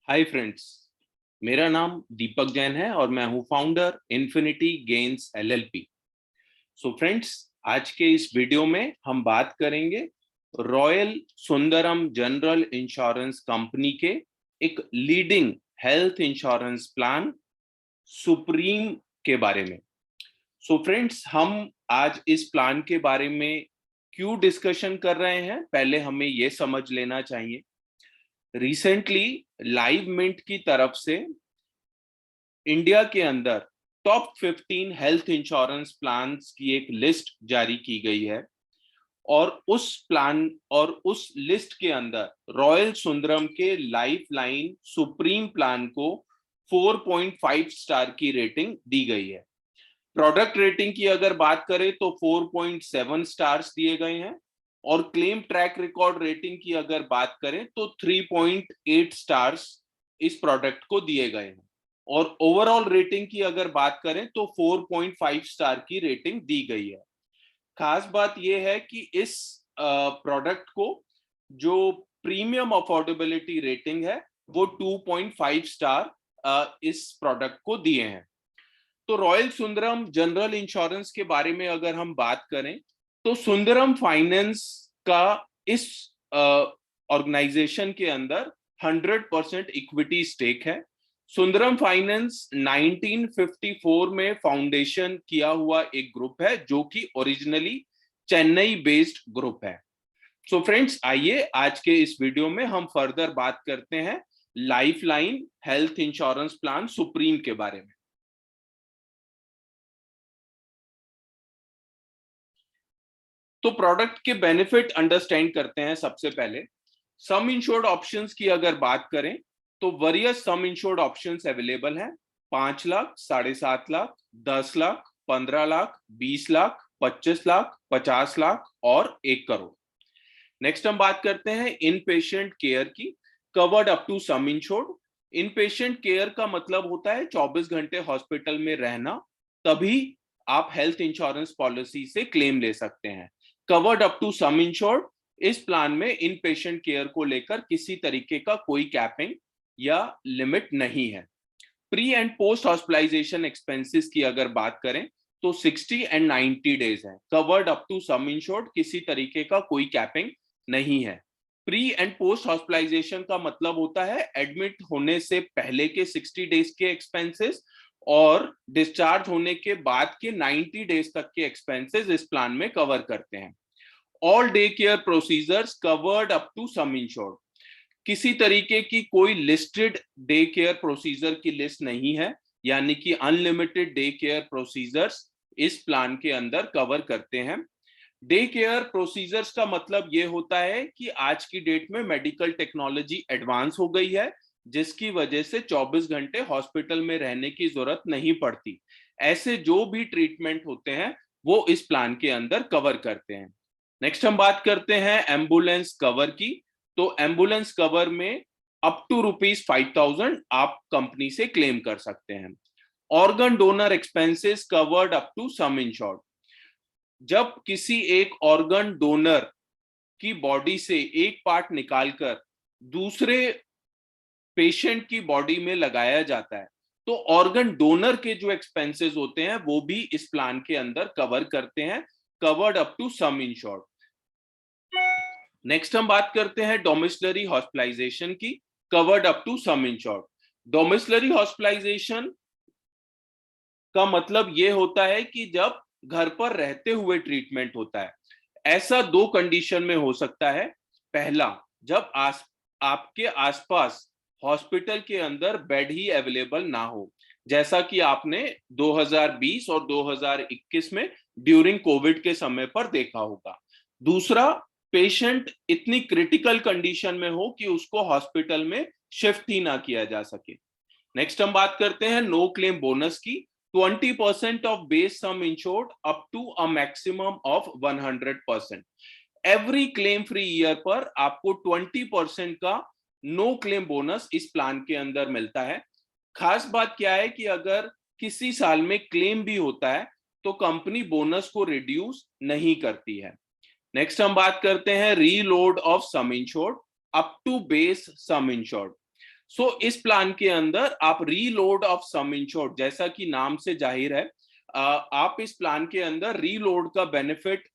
Hi friends, मेरा नाम दीपक जैन है और मैं हूं founder infinity gains LLP. So friends, आज के इस वीडियो में हम बात करेंगे royal Sundaram general insurance company के एक leading health insurance plan supreme के बारे में। सो फ्रेंड्स, हम आज इस प्लान के बारे में क्यों डिस्कशन कर रहे हैं, पहले हमें यह समझ लेना चाहिए। रिसेंटली लाइव मिंट की तरफ से इंडिया के अंदर टॉप 15 हेल्थ इंश्योरेंस प्लान्स की एक लिस्ट जारी की गई है और उस लिस्ट के अंदर रॉयल सुंदरम के लाइफ लाइन सुप्रीम प्लान को 4.5 स्टार की रेटिंग दी गई है। प्रोडक्ट रेटिंग की अगर बात करें तो 4.7 स्टार्स दिए गए हैं और क्लेम ट्रैक रिकॉर्ड रेटिंग की अगर बात करें तो 3.8 स्टार्स इस प्रोडक्ट को दिए गए हैं और ओवरऑल रेटिंग की अगर बात करें तो 4.5 स्टार की रेटिंग दी गई है। खास बात यह है कि इस प्रोडक्ट को जो प्रीमियम अफोर्डेबिलिटी रेटिंग है वो 2.5 स्टार इस प्रोडक्ट को दिए हैं। तो रॉयल सुंदरम जनरल इंश्योरेंस के बारे में अगर हम बात करें तो सुंदरम फाइनेंस का इस ऑर्गेनाइजेशन के अंदर 100% इक्विटी स्टेक है। सुंदरम फाइनेंस 1954 में फाउंडेशन किया हुआ एक ग्रुप है जो कि ओरिजिनली चेन्नई बेस्ड ग्रुप है। सो फ्रेंड्स, आइए आज के इस वीडियो में हम फर्दर बात करते हैं life line health insurance plan supreme के बारे में। तो प्रोडक्ट के बेनिफिट अंडरस्टैंड करते हैं। सबसे पहले सम इंश्योर्ड ऑप्शंस की अगर बात करें तो वेरियस सम इंश्योर्ड ऑप्शंस अवेलेबल हैं। 5 लाख, 7.5 लाख, 10 लाख, 15 लाख, 20 लाख, 25 लाख, 50 लाख और 1 करोड़। नेक्स्ट हम बात करते हैं इन पेशेंट केयर की। Covered up to sum insured. Inpatient care का मतलब होता है 24 घंटे हॉस्पिटल में रहना, तभी आप हेल्थ इंश्योरेंस पॉलिसी से क्लेम ले सकते हैं। Covered up to sum insured, इस प्लान में इन पेशेंट केयर को लेकर किसी तरीके का कोई कैपिंग या लिमिट नहीं है। Pre and post hospitalization expenses की अगर बात करें तो 60 एंड 90 डेज है। Covered up to sum insured, किसी तरीके का कोई कैपिंग नहीं है। प्री एंड पोस्ट हॉस्पिटलाइजेशन का मतलब होता है एडमिट होने से पहले के 60 डेज के एक्सपेंसेस और डिस्चार्ज होने के बाद के 90 डेज तक के एक्सपेंसेस इस प्लान में कवर करते हैं। All day care procedures covered up to sum insured, किसी तरीके की कोई लिस्टेड डे केयर प्रोसीजर की लिस्ट नहीं है, यानी कि अनलिमिटेड डे केयर प्रोसीजर्स इस प्लान के अंदर कवर करते हैं। डे केयर प्रोसीजर्स का मतलब यह होता है कि आज की डेट में मेडिकल टेक्नोलॉजी एडवांस हो गई है, जिसकी वजह से 24 घंटे हॉस्पिटल में रहने की जरूरत नहीं पड़ती। ऐसे जो भी ट्रीटमेंट होते हैं वो इस प्लान के अंदर कवर करते हैं। नेक्स्ट हम बात करते हैं एम्बुलेंस कवर की। तो एम्बुलेंस कवर में अप टू ₹5,000 आप कंपनी से क्लेम कर सकते हैं। Organ donor expenses covered up to sum insured, जब किसी एक ऑर्गन डोनर की बॉडी से एक पार्ट निकालकर दूसरे पेशेंट की बॉडी में लगाया जाता है तो ऑर्गन डोनर के जो एक्सपेंसेस होते हैं वो भी इस प्लान के अंदर कवर करते हैं, covered up to sum insured. Next हम बात करते हैं डोमिसिलरी हॉस्पिटलाइजेशन की। Covered up to sum insured. Domiciliary hospitalisation का मतलब यह होता है कि जब घर पर रहते हुए ट्रीटमेंट होता है। ऐसा दो कंडीशन में हो सकता है। पहला, जब आपके आसपास हॉस्पिटल के अंदर बेड ही अवेलेबल ना हो, जैसा कि आपने 2020 और 2021 में ड्यूरिंग कोविड के समय पर देखा होगा। दूसरा, पेशेंट इतनी क्रिटिकल कंडीशन में हो कि उसको हॉस्पिटल में शिफ्ट ही ना किया जा सके। नेक्स्ट हम बात करते हैं नो क्लेम बोनस की। 20% of base sum insured up to a maximum of 100%। Every claim free year पर आपको 20% का नो क्लेम बोनस इस प्लान के अंदर मिलता है। खास बात क्या है कि अगर किसी साल में क्लेम भी होता है तो कंपनी बोनस को रिड्यूस नहीं करती है। नेक्स्ट हम बात करते हैं reload of sum insured up to base sum insured. So इस प्लान के अंदर आप रीलोड ऑफ सम इंश्योर्ड, जैसा कि नाम से जाहिर है, आप इस प्लान के अंदर रीलोड का बेनिफिट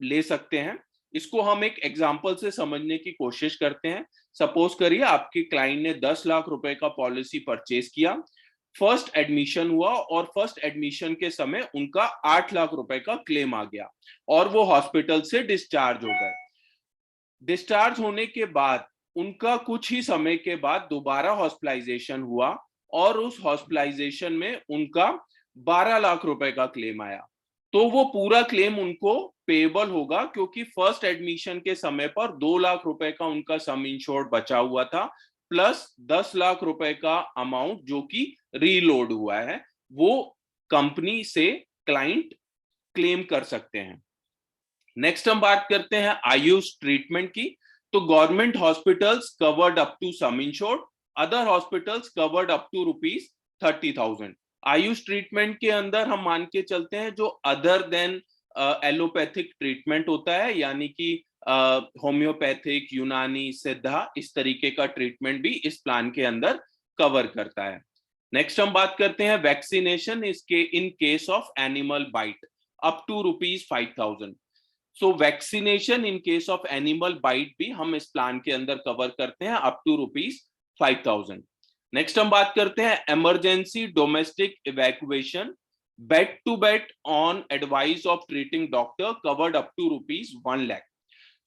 ले सकते हैं। इसको हम एक एग्जांपल से समझने की कोशिश करते हैं। सपोज करिए आपके क्लाइंट ने 10 लाख रुपए का पॉलिसी परचेज किया, फर्स्ट एडमिशन हुआ और फर्स्ट एडमिशन के समय उनका 8 लाख रुपए का क्लेम आ गया और वो हॉस्पिटल से डिस्चार्ज हो गए। डिस्चार्ज होने के बाद उनका कुछ ही समय के बाद दोबारा हॉस्पिटलाइजेशन हुआ और उस हॉस्पिटलाइजेशन में उनका 12 लाख रुपए का क्लेम आया। तो वो पूरा क्लेम उनको पेएबल होगा, क्योंकि फर्स्ट एडमिशन के समय पर 2 लाख रुपए का उनका सम इंश्योर्ड बचा हुआ था, प्लस 10 लाख रुपए का अमाउंट जो कि रीलोड हुआ है, वो कंपनी से क्लाइंट क्लेम कर सकते हैं। नेक्स्ट हम बात करते हैं आयुष ट्रीटमेंट की। तो government hospitals covered up to sum insured, other hospitals covered up to ₹30,000। Ayush treatment के अंदर हम मान के चलते हैं जो अदर देन एलोपैथिक ट्रीटमेंट होता है, यानी कि होम्योपैथिक, यूनानी, सिद्धा, इस तरीके का ट्रीटमेंट भी इस प्लान के अंदर कवर करता है। नेक्स्ट हम बात करते हैं वैक्सीनेशन इसके in case of animal bite up to ₹5,000। So vaccination in case of animal bite भी हम इस प्लान के अंदर कवर करते हैं अप टू ₹5,000। नेक्स्ट हम बात करते हैं emergency domestic evacuation bed to bed on advice of treating doctor covered up to ₹1 lakh.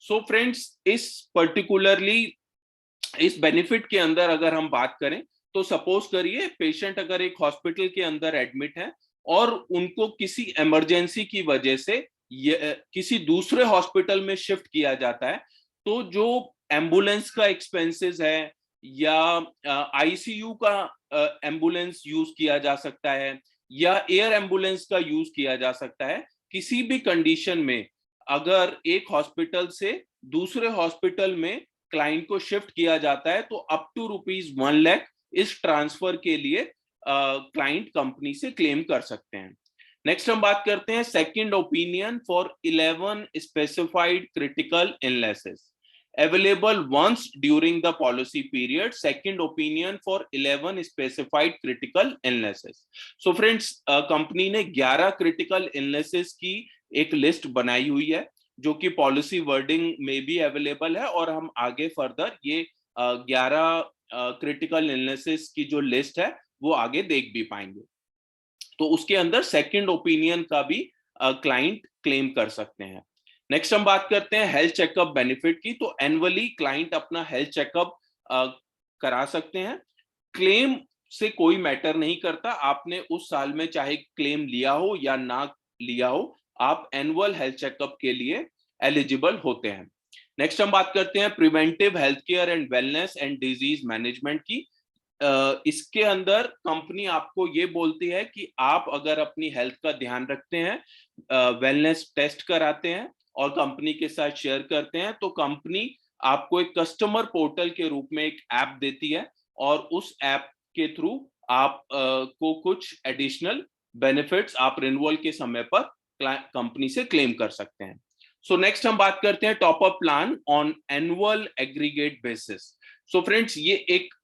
So friends, इस पर्टिकुलरली इस बेनिफिट के अंदर अगर हम बात करें तो सपोज करिए पेशेंट अगर एक हॉस्पिटल के अंदर एडमिट है और उनको किसी इमरजेंसी की वजह से किसी दूसरे हॉस्पिटल में शिफ्ट किया जाता है, तो जो एम्बुलेंस का एक्सपेंसेस है या आईसीयू का एम्बुलेंस यूज किया जा सकता है या एयर एम्बुलेंस का यूज किया जा सकता है, किसी भी कंडीशन में अगर एक हॉस्पिटल से दूसरे हॉस्पिटल में क्लाइंट को शिफ्ट किया जाता है तो अप टू ₹1 लाख इस ट्रांसफर के लिए क्लाइंट कंपनी से क्लेम कर सकते हैं। नेक्स्ट हम बात करते हैं second opinion for 11 specified critical illnesses available once during the policy period, second opinion for 11 specified critical illnesses. So friends, company ने 11 क्रिटिकल इलनेसेस की एक लिस्ट बनाई हुई है जो कि पॉलिसी वर्डिंग में भी अवेलेबल है और हम आगे फर्दर ये 11 क्रिटिकल इलनेसेस की जो लिस्ट है वो आगे देख भी पाएंगे। तो उसके अंदर सेकंड ओपिनियन का भी क्लाइंट क्लेम कर सकते हैं। नेक्स्ट हम बात करते हैं हेल्थ चेकअप बेनिफिट की। तो एनुअली क्लाइंट अपना हेल्थ चेकअप करा सकते हैं। क्लेम से कोई मैटर नहीं करता, आपने उस साल में चाहे क्लेम लिया हो या ना लिया हो, आप एनुअल हेल्थ चेकअप के लिए एलिजिबल होते हैं। नेक्स्ट हम बात करते हैं preventive health care and wellness and disease management की। इसके अंदर कंपनी आपको ये बोलती है कि आप अगर अपनी हेल्थ का ध्यान रखते हैं, वेलनेस टेस्ट कराते हैं और कंपनी के साथ शेयर करते हैं, तो कंपनी आपको एक कस्टमर पोर्टल के रूप में एक ऐप देती है और उस ऐप के थ्रू आप को कुछ एडिशनल बेनिफिट्स आप रिन्यूअल के समय पर कंपनी से क्लेम कर सकते हैं। सो नेक्स्ट हम बात करते हैं top up plan on annual aggregate basis. So friends, ये एक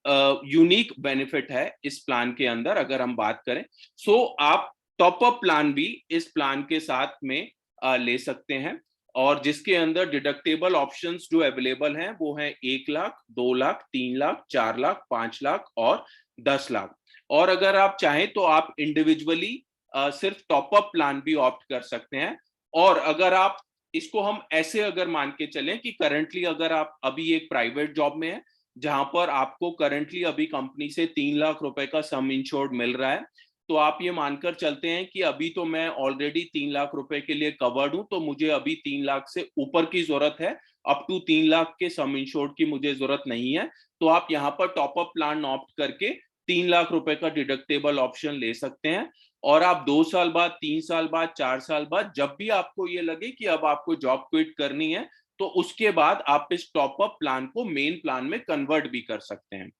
यूनिक बेनिफिट है इस प्लान के अंदर अगर हम बात करें। सो आप टॉप अप प्लान भी इस प्लान के साथ में ले सकते हैं और जिसके अंदर डिडक्टेबल ऑप्शंस जो अवेलेबल हैं वो हैं 1 लाख, 2 लाख, 3 लाख, 4 लाख, 5 लाख और 10 लाख। और अगर आप चाहें तो आप इंडिविजुअली सिर्फ टॉप अप प्लान भी ऑप्ट कर सकते हैं। और अगर आप इसको हम ऐसे अगर मान के चलें कि करंटली अगर आप अभी एक प्राइवेट जॉब में है जहां पर आपको करंटली अभी कंपनी से 3 लाख रुपए का सम इंश्योर्ड मिल रहा है, तो आप ये मानकर चलते हैं कि अभी तो मैं ऑलरेडी 3 लाख रुपए के लिए कवर्ड हूं, तो मुझे अभी 3 लाख से ऊपर की जरूरत है, अप टू 3 लाख के सम इंश्योर्ड की मुझे जरूरत नहीं है। तो आप यहाँ पर टॉप अप प्लान ऑप्ट करके 3 लाख रुपए का डिडक्टेबल ऑप्शन ले सकते हैं और आप 2 साल बाद, 3 साल बाद, 4 साल बाद जब भी आपको ये लगे कि अब आपको जॉब क्विट करनी है, तो उसके बाद आप इस टॉप अप प्लान को मेन प्लान में कन्वर्ट भी कर सकते हैं।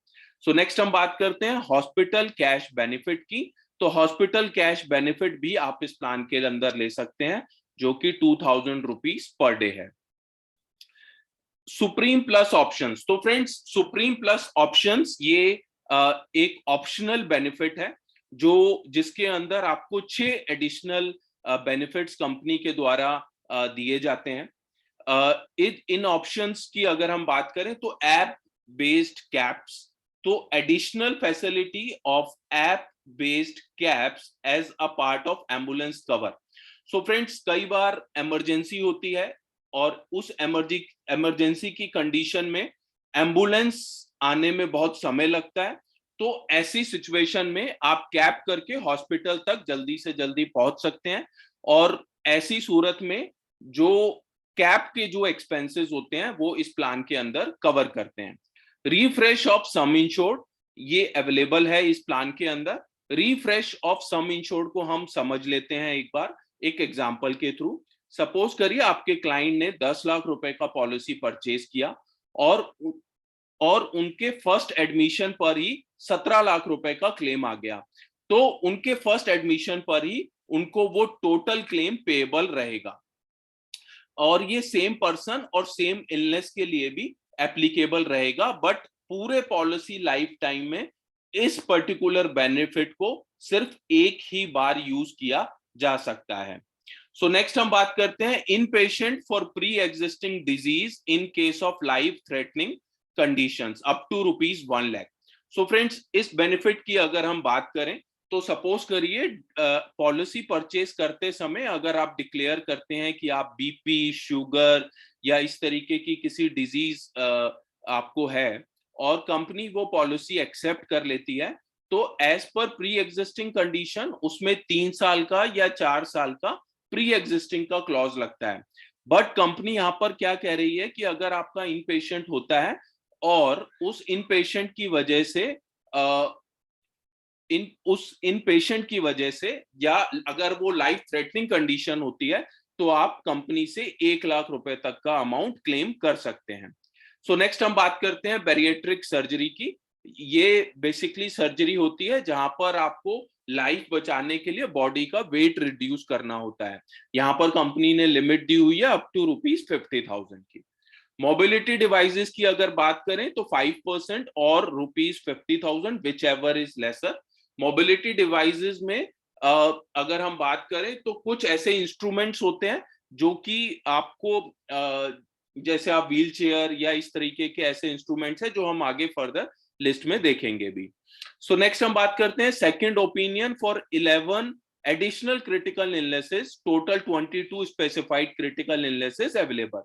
सो नेक्स्ट हम बात करते हैं हॉस्पिटल कैश बेनिफिट की। तो हॉस्पिटल कैश बेनिफिट भी आप इस प्लान के अंदर ले सकते हैं जो कि ₹2,000 पर डे है। Supreme plus options. तो फ्रेंड्स, सुप्रीम प्लस ऑप्शंस ये एक ऑप्शनल बेनिफिट है जो जिसके अंदर आपको 6 एडिशनल बेनिफिट्स कंपनी के द्वारा दिए जाते हैं। इन ऑप्शंस की अगर हम बात करें तो ऐप बेस्ड कैप्स, तो additional facility of app based caps as a part of ambulance cover. So friends, कई बार इमरजेंसी होती है और उस इमरजेंसी की कंडीशन में एम्बुलेंस आने में बहुत समय लगता है। तो ऐसी सिचुएशन में आप कैब करके हॉस्पिटल तक जल्दी से जल्दी पहुंच सकते हैं, और ऐसी सूरत में जो कैब के जो एक्सपेंसेस होते हैं वो इस प्लान के अंदर कवर करते हैं। रिफ्रेश ऑफ सम इंश्योर्ड ये अवेलेबल है इस प्लान के अंदर। रिफ्रेश ऑफ सम इंश्योर्ड को हम समझ लेते हैं एक बार एक एग्जांपल के थ्रू। सपोज करिए आपके क्लाइंट ने 10 लाख रुपए का पॉलिसी परचेज किया और उनके फर्स्ट एडमिशन पर ही 17 लाख रुपए का क्लेम आ गया, तो उनके फर्स्ट एडमिशन पर ही उनको वो टोटल क्लेम पेएबल रहेगा। और ये सेम पर्सन और सेम इलनेस के लिए भी एप्लीकेबल रहेगा, बट पूरे पॉलिसी लाइफ टाइम में इस पर्टिकुलर बेनिफिट को सिर्फ एक ही बार यूज किया जा सकता है। सो नेक्स्ट हम बात करते हैं इन patient for pre existing disease in case of life threatening conditions up to ₹1 lakh. So friends, इस बेनिफिट की अगर हम बात करें तो सपोज करिए पॉलिसी परचेज करते समय अगर आप डिक्लेयर करते हैं कि आप बीपी, शुगर या इस तरीके की किसी डिजीज आपको है और कंपनी वो पॉलिसी एक्सेप्ट कर लेती है, तो as per pre existing condition उसमें 3 साल का या 4 साल का प्री एग्जिस्टिंग का क्लॉज लगता है। बट कंपनी यहां पर क्या कह रही है कि अगर आपका इन पेशेंट होता है और उस इन पेशेंट की वजह से इन पेशेंट की वजह से या अगर वो लाइफ थ्रेटनिंग कंडीशन होती है तो आप कंपनी से 1 लाख रुपए तक का अमाउंट क्लेम कर सकते हैं। सो नेक्स्ट हम बात करते हैं बैरिएट्रिक सर्जरी की। ये बेसिकली सर्जरी होती है जहां पर आपको लाइफ बचाने के लिए बॉडी का वेट रिड्यूस करना होता है। यहां पर कंपनी ने लिमिट दी हुई है अप टू ₹50,000 की। मोबिलिटी डिवाइसेस की अगर बात करें तो 5% और ₹50,000 which ever is lesser. Mobility devices में अगर हम बात करें तो कुछ ऐसे इंस्ट्रूमेंट्स होते हैं जो कि आपको जैसे आप व्हील चेयर या इस तरीके के ऐसे इंस्ट्रूमेंट्स हैं जो हम आगे फर्दर लिस्ट में देखेंगे भी। सो नेक्स्ट हम बात करते हैं second opinion for 11 additional critical illnesses, total 22 specified critical illnesses available.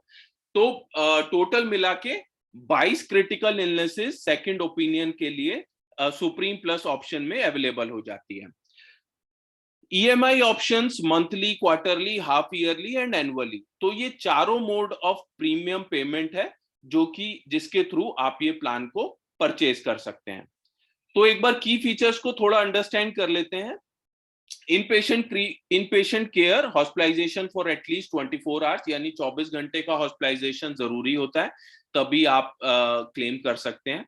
तो टोटल मिला के 22 क्रिटिकल इलनेसेस सेकंड ओपिनियन के लिए सुप्रीम प्लस ऑप्शन में अवेलेबल हो जाती है। EMI options monthly, quarterly, half yearly and annually, तो ये चारों मोड ऑफ प्रीमियम पेमेंट है जो कि जिसके थ्रू आप ये प्लान को परचेज कर सकते हैं। तो एक बार की फीचर्स को थोड़ा अंडरस्टैंड कर लेते हैं। Inpatient care hospitalization for at least 24 hours, यानी 24 घंटे का हॉस्पिटलाइजेशन जरूरी होता है, तभी आप क्लेम कर सकते हैं।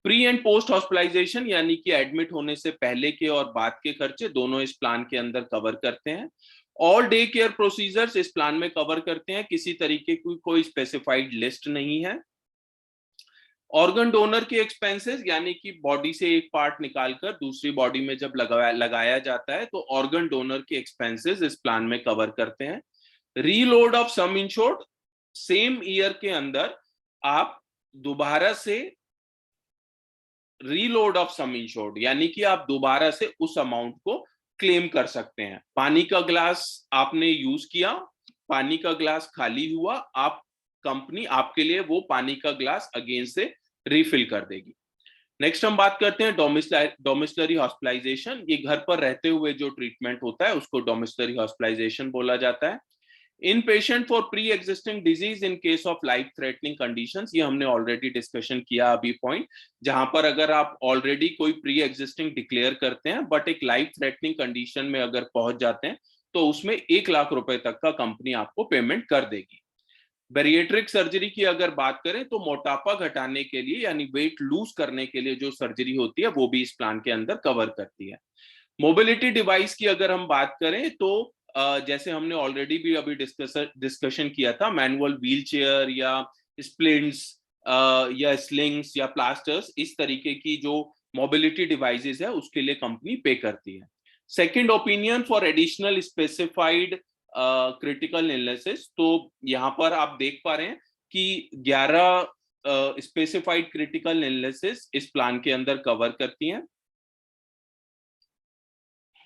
प्री एंड पोस्ट हॉस्पिटलाइजेशन यानी कि एडमिट होने से पहले के और बाद के खर्चे दोनों इस प्लान के अंदर कवर करते हैं। ऑल डे केयर प्रोसीजर्स इस प्लान में कवर करते हैं, किसी तरीके की कोई स्पेसिफाइड लिस्ट नहीं है। ऑर्गन डोनर के एक्सपेंसेस यानी कि बॉडी से एक पार्ट निकालकर दूसरी बॉडी में जब लगाया जाता है तो ऑर्गन डोनर के एक्सपेंसेस इस प्लान में कवर करते हैं। Reload of sum insured, same year के अंदर आप दोबारा से रीलोड ऑफ सम इंश्योर्ड यानी कि आप दोबारा से उस अमाउंट को क्लेम कर सकते हैं। पानी का ग्लास आपने यूज किया, पानी का ग्लास खाली हुआ, आप कंपनी आपके लिए वो पानी का ग्लास अगेन से रिफिल कर देगी। नेक्स्ट हम बात करते हैं डोमिसिलरी हॉस्पिटलाइजेशन। ये घर पर रहते हुए जो ट्रीटमेंट होता है उसको डोमिसिलरी हॉस्पिटलाइजेशन बोला जाता है। In patient for pre existing disease in case of life threatening conditions, ये हमने ऑलरेडी डिस्कशन किया अभी पॉइंट, जहां पर अगर आप ऑलरेडी कोई प्री एग्जिस्टिंग डिक्लेयर करते हैं बट एक लाइफ थ्रेटनिंग कंडीशन में अगर पहुंच जाते हैं तो उसमें 1 लाख रुपए तक का कंपनी आपको पेमेंट कर देगी। बैरिएट्रिक सर्जरी की अगर बात करें तो मोटापा घटाने के लिए यानी वेट लूज करने के लिए जो सर्जरी होती है वो भी इस प्लान के अंदर कवर करती है। मोबिलिटी डिवाइस की अगर हम बात करें तो जैसे हमने ऑलरेडी भी अभी डिस्कशन किया था, मैनुअल व्हील चेयर या स्प्लिंट्स या स्लिंग्स या प्लास्टर्स, इस तरीके की जो मोबिलिटी डिवाइसेस है उसके लिए कंपनी पे करती है। Second opinion for additional specified critical illnesses, तो यहाँ पर आप देख पा रहे हैं कि 11 स्पेसिफाइड क्रिटिकल इलनेसेस इस प्लान के अंदर कवर करती हैं।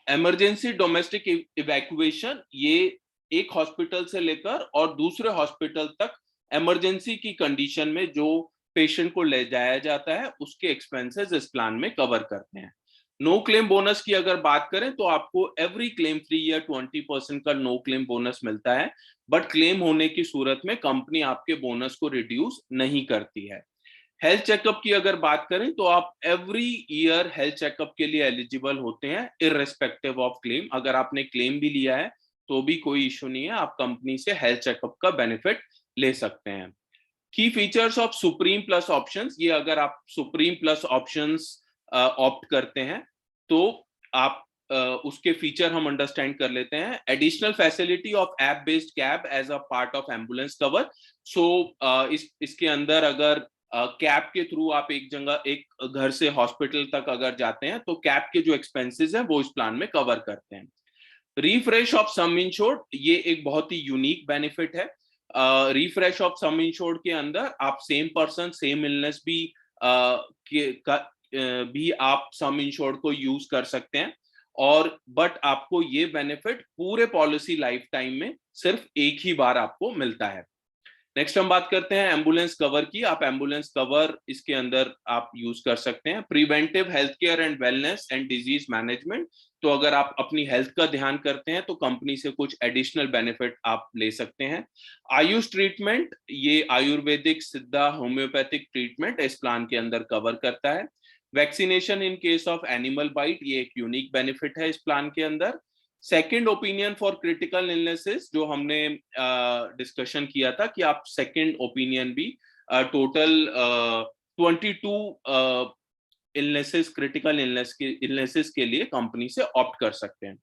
इमरजेंसी डोमेस्टिक इवैक्यूएशन, ये एक हॉस्पिटल से लेकर और दूसरे हॉस्पिटल तक इमरजेंसी की कंडीशन में जो पेशेंट को ले जाया जाता है उसके एक्सपेंसेस इस प्लान में कवर करते हैं। नो क्लेम बोनस की अगर बात करें तो आपको एवरी क्लेम फ्री या 20% का नो क्लेम बोनस मिलता है, बट क्लेम होने की सूरत में कंपनी आपके बोनस को रिड्यूस नहीं करती है। हेल्थ चेकअप की अगर बात करें तो आप एवरी ईयर हेल्थ चेकअप के लिए एलिजिबल होते हैं इररेस्पेक्टिव ऑफ क्लेम। अगर आपने क्लेम भी लिया है तो भी कोई इशू नहीं है, आप कंपनी से हेल्थ चेकअप का बेनिफिट ले सकते हैं। की features of supreme plus options, ये अगर आप सुप्रीम प्लस ऑप्शंस ऑप्ट करते हैं तो आप उसके फीचर हम अंडरस्टैंड कर लेते हैं। Additional facility of app based cab as a part of ambulance cover. So इसके अंदर अगर कैब के थ्रू आप एक जगह, एक घर से हॉस्पिटल तक अगर जाते हैं तो कैब के जो एक्सपेंसेस हैं वो इस प्लान में कवर करते हैं। रिफ्रेश ऑफ सम इंश्योर्ड, ये एक बहुत ही यूनिक बेनिफिट है। रिफ्रेश ऑफ सम इंश्योर्ड के अंदर आप सेम पर्सन सेम इलनेस भी भी आप सम इंश्योर्ड को यूज कर सकते हैं, और बट आपको ये बेनिफिट पूरे पॉलिसी लाइफ टाइम में सिर्फ एक ही बार आपको मिलता है। नेक्स्ट हम बात करते हैं एम्बुलेंस कवर की। आप एम्बुलेंस कवर इसके अंदर आप यूज कर सकते हैं। Preventive health care and wellness and disease management, तो अगर आप अपनी हेल्थ का ध्यान करते हैं तो कंपनी से कुछ एडिशनल बेनिफिट आप ले सकते हैं। आयुष ट्रीटमेंट, ये आयुर्वेदिक सिद्धा होम्योपैथिक ट्रीटमेंट इस प्लान के अंदर कवर करता है। Vaccination in case of animal bite, ये एक यूनिक बेनिफिट है इस प्लान के अंदर। Second opinion for critical illnesses, जो हमने डिस्कशन किया था कि आप सेकेंड ओपिनियन भी टोटल 22 इलनेसेस, क्रिटिकल इलनेसेस के लिए कंपनी से ऑप्ट कर सकते हैं।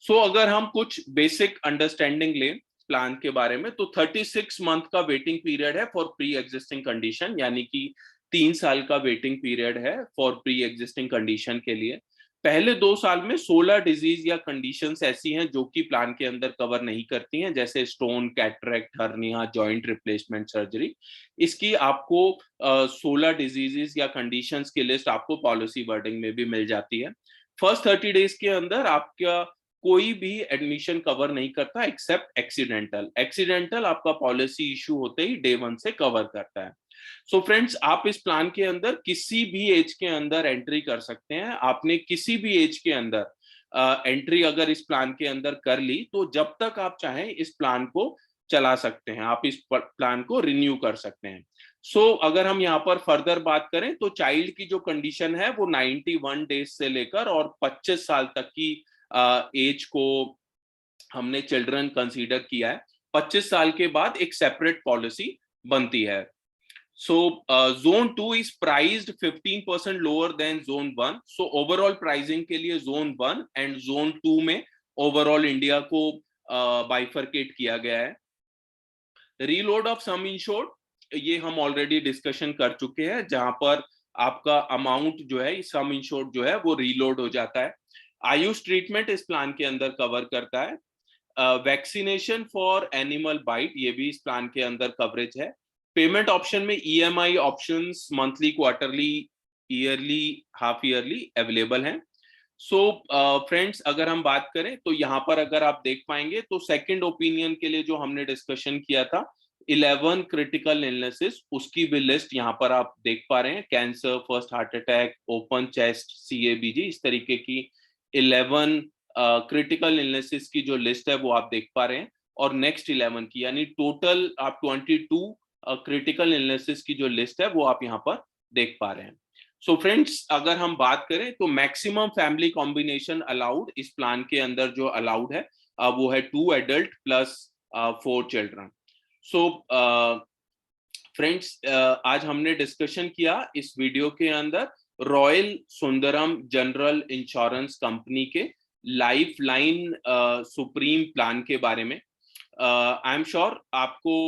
सो अगर हम कुछ बेसिक अंडरस्टैंडिंग लें प्लान के बारे में तो 36 मंथ का वेटिंग पीरियड है फॉर प्री एग्जिस्टिंग कंडीशन, यानी कि 3 साल का वेटिंग पीरियड है फॉर प्री एग्जिस्टिंग कंडीशन के लिए। पहले 2 साल में 16 डिजीज या कंडीशंस ऐसी हैं जो कि प्लान के अंदर कवर नहीं करती हैं, जैसे stone, cataract, hernia, joint replacement surgery. इसकी आपको 16 डिजीजेस या कंडीशंस की लिस्ट आपको पॉलिसी वर्डिंग में भी मिल जाती है। फर्स्ट 30 डेज के अंदर आपका कोई भी एडमिशन कवर नहीं करता एक्सेप्ट एक्सीडेंटल। एक्सीडेंटल आपका पॉलिसी इशू होते ही डे 1 से कवर करता है। सो फ्रेंड्स, आप इस प्लान के अंदर किसी भी एज के अंदर एंट्री कर सकते हैं। आपने किसी भी एज के अंदर एंट्री अगर इस प्लान के अंदर कर ली तो जब तक आप चाहें इस प्लान को चला सकते हैं, आप इस प्लान को रिन्यू कर सकते हैं। अगर हम यहाँ पर फर्दर बात करें तो चाइल्ड की जो कंडीशन है वो 91 डेज से लेकर और 25 साल तक की एज को हमने चिल्ड्रन कंसीडर किया है। 25 साल के बाद एक सेपरेट पॉलिसी बनती है। Zone 2 is priced 15% lower than Zone 1. Overall pricing के लिए Zone 1 and Zone 2 में overall इंडिया को बाइफरकेट किया गया है। रीलोड ऑफ सम इंश्योर्ड, ये हम ऑलरेडी डिस्कशन कर चुके हैं, जहां पर आपका अमाउंट जो है सम इंश्योर्ड जो है वो रीलोड हो जाता है। आयुष ट्रीटमेंट इस प्लान के अंदर कवर करता है। वैक्सीनेशन फॉर एनिमल बाइट, ये भी इस प्लान के अंदर कवरेज है। पेमेंट ऑप्शन में EMI options monthly, quarterly, yearly, half yearly available हैं। फ्रेंड्स, अगर हम बात करें तो यहाँ पर अगर आप देख पाएंगे तो सेकंड ओपिनियन के लिए जो हमने डिस्कशन किया था 11 क्रिटिकल इलनेसेस, उसकी भी लिस्ट यहाँ पर आप देख पा रहे हैं। Cancer, first heart attack, open chest, CABG, इस तरीके की 11 क्रिटिकल इलनेसेस की जो लिस्ट है वो आप देख पा रहे हैं। और नेक्स्ट 11 की, यानी टोटल आप 22 क्रिटिकल इलनेसेस की जो लिस्ट है वो आप यहाँ पर देख पा रहे हैं। फ्रेंड्स, अगर हम बात करें तो मैक्सिमम फैमिली कॉम्बिनेशन अलाउड इस प्लान के अंदर जो अलाउड है वो है 2 एडल्ट प्लस 4 चिल्ड्रन। फ्रेंड्स, आज हमने डिस्कशन किया इस वीडियो के अंदर royal Sundaram general insurance company के लाइफ लाइन सुप्रीम प्लान के बारे में। आई एम श्योर आपको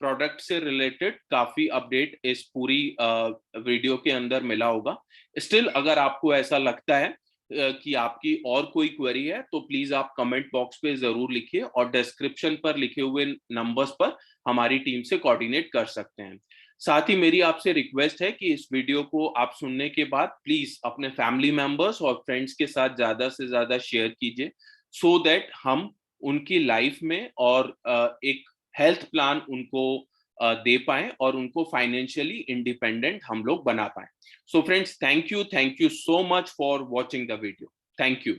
प्रोडक्ट से रिलेटेड काफी अपडेट इस पूरी वीडियो के अंदर मिला होगा। स्टिल अगर आपको ऐसा लगता है कि आपकी और कोई क्वेरी है तो प्लीज आप कमेंट बॉक्स पे जरूर लिखिए और डिस्क्रिप्शन पर लिखे हुए नंबर्स पर हमारी टीम से कोऑर्डिनेट कर सकते हैं। साथ ही मेरी आपसे रिक्वेस्ट है कि इस वीडियो को आप सुनने के बाद प्लीज अपने फैमिली मेंबर्स और फ्रेंड्स के साथ ज्यादा से ज्यादा शेयर कीजिए, सो दैट हम उनकी लाइफ में और एक हेल्थ प्लान उनको दे पाए और उनको फाइनेंशियली इंडिपेंडेंट हम लोग बना पाए। So friends, thank you so much for watching the video. Thank you.